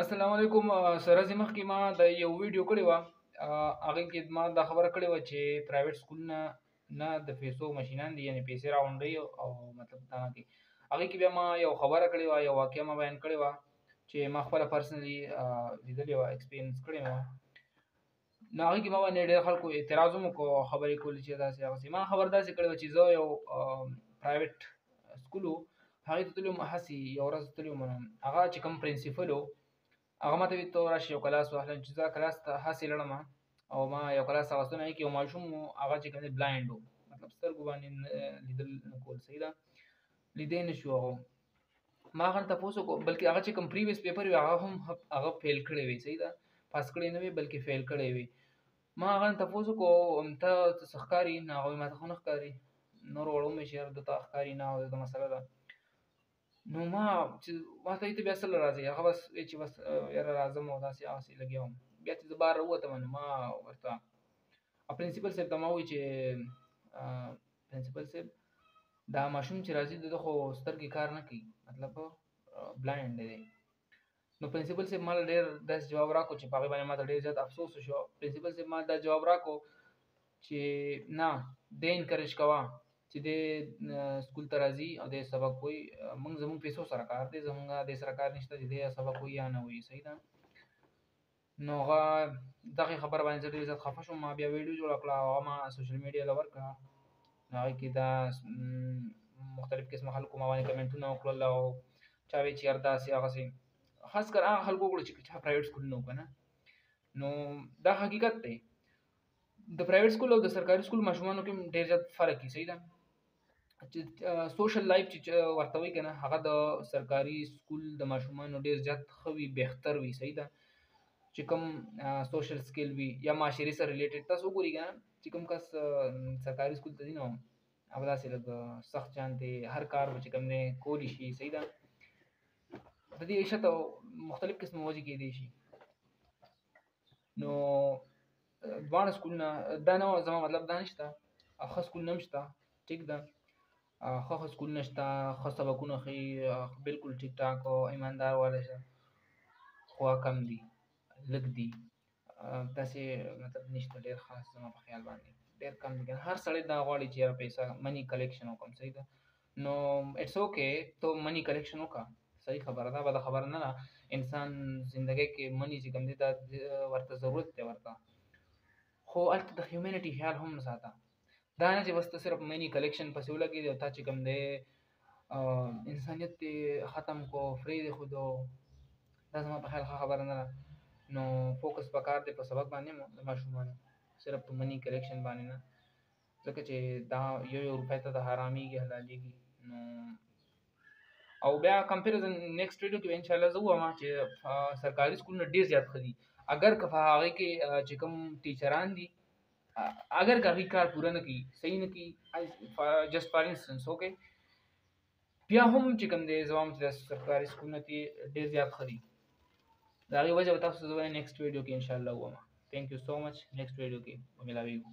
السلام علیکم. سره زمخ کې ما د یو ویډیو کړی و. هغه کې ما دا خبره کړې و چې پرایویټ سکولونه نه د پیسو ماشینان دي، یعنی پیسې راونډي او مطلب دا کې هغه کې بیا ما یو خبره کړې و، یو واقعه ما بیان کړې و چې ما خپل پرسنلی لیدلې و، ایکسپیرینس کړې و. نو هغه کې ما باندې ډېر خلکو اعتراض هم وکړو، خبرې کولې چې داسې هغسې. ما خبر داسې کړې وه چې زه یو پرایویټ سکول و هغې ته تللی وم، هسې یوه ورځ تللی وم. هغه چې کوم پرنسپل و هغه ماته ویل ته راشه یو کلاس واخله. چې زه کلاس ته هسې لاړم او ما یو کلاس اخیستو. هغې کې یو ماشوم و، هغه چې کوم دی بلایند و، مطلب سترګو باندې لیدل نه کول، صحیح ده، لیدی نه شو هغه. ما هغه نه تپوس وکړو، بلکې هغه چې کوم پریویس پیپر وي هغه هم هغه فیل کړی وي، صحیح ده، پاس کړی نه وي بلکې فیل کړی وي. ما هغه نه تپوس وکړو ته څه ښکاري؟ نه هغه وایي ما ته خو نه ښکاري. نور وړه ومې چې یاره ده ته ښکاري نه، او دا مسله ده. نو ما چې ما ته وایي ته بیا څه له راځې؟ هغه بس وایي چې بس یاره راځم او داسې هغسې لګیا وم. بیا چې زه بهر راووتم نو ما ورته پرنسپل صاحب ته ما ووایي چې پرنسپل صاحب دا ماشوم چې راځي د ده خو سترګې کار نه کوي، مطلب بلایند دی. نو پرنسپل صاحب ما له ډېر داسې جواب راکړو چې په هغې باندې ما ته ډېر زیات افسوس وشو. پرنسپل صاحب ما دا جواب راکړو چې نه، دی انکریج کوه چې دی سکول ته راځي او دی سبق وایي. موږ زموږ پیسو سره کار دی، زموږ دې سره کار نشته چې دی سبق وایي یا نه وایي، صحیح ده. نو هغه دغې خبره باندې زه ډېر زیات خفه شوم. ما بیا ویډیو جوړه کړه او هغه ما سوشل میډیا له ورکړه. نو هغې کې دا مختلف قسمه خلکو ما باندې کمنټونه وکړل او چا وایي چې یار داسې هغسې، خاص کر هغه خلکو وکړو چې چا پرایویټ سکولونه وو که نه. نو دا حقیقت دی، د پرایویټ سکول او د سرکاري سکول ماشومانو کې ډېر زیات فرق وي، صحیح ده. چې سوشل لایف چې ورته وایي که نه، هغه د سرکاري سکول د ماشومانو ډېر زیات ښه وي، بهتر وي، صحیح ده. چې کوم سوشل سکیل وي یا معاشرې سره ریلیټډ، تاسو وګورئ که نه چې کوم کس سرکاري سکول ته ځي نو هغه داسې لږ سخت چان دی، هر کار به چې کوم دی کولی شي، صحیح ده. د دې شته مختلف قسمه وجې کېدی شي. نو دواړه سکولونه دا نه زما مطلب دا نشته ښه سکولونه هم شته، ټیک ده، ښه سکولونه شته، ښه سبقونه ښیي، بلکل ټیک ټاک او ایماندار والا شته، خو کم دي، لږ دي، داسې مطلب نشته ډېر خاص. زما په خیال باندې ډېر کم دي. هر سړی دا غواړي چې یاره پیسه منی کلیکشن وکړم، صحیح ده. نو اټس اوکې، ته منی کلیکشن وکړه، صحیح خبره ده، بده خبره نه ده. انسان زندګۍ کې منی چې کوم دی دا ورته ضرورت دی ورته، خو هلته د هیومینټي خیال هم ساته. دا نه چې بس ته صرف منی کلیکشن پسې ولګېدې او تا چې کوم دی انسانیت دې ختم کو، پرېږدې ښودو، دا زما په خیال ښه خبره نه ده. نو فوکس پکار دی په سبق باندې د ماشومانو، صرف په منی کلیکشن باندې نه، ځکه چې دا یو روپۍ ته د حرامېږي حلالېږي. نو او بیا کمپیریزن نیکسټ ویډیو کې انشاءالله زه ووایم چې سرکاري سکولونه ډېر زیات ښه دي، اگر که په هغې کې چې کوم ټیچران دي اگر که هغوی کار پوره نه کوي، صحیح نه کوي، جسټ فار انسټنس اوکې، بیا هم چې کوم دی زه وایم چې د سرکاري سکولونه ډېر زیات ښه دي. د هغې وجه به تاسو ته زه وایم نیکسټ ویډیو کې انشاءالله ووایم. تھینک یو سو مچ. نیکسټ ویډیو کې به ملاویږو.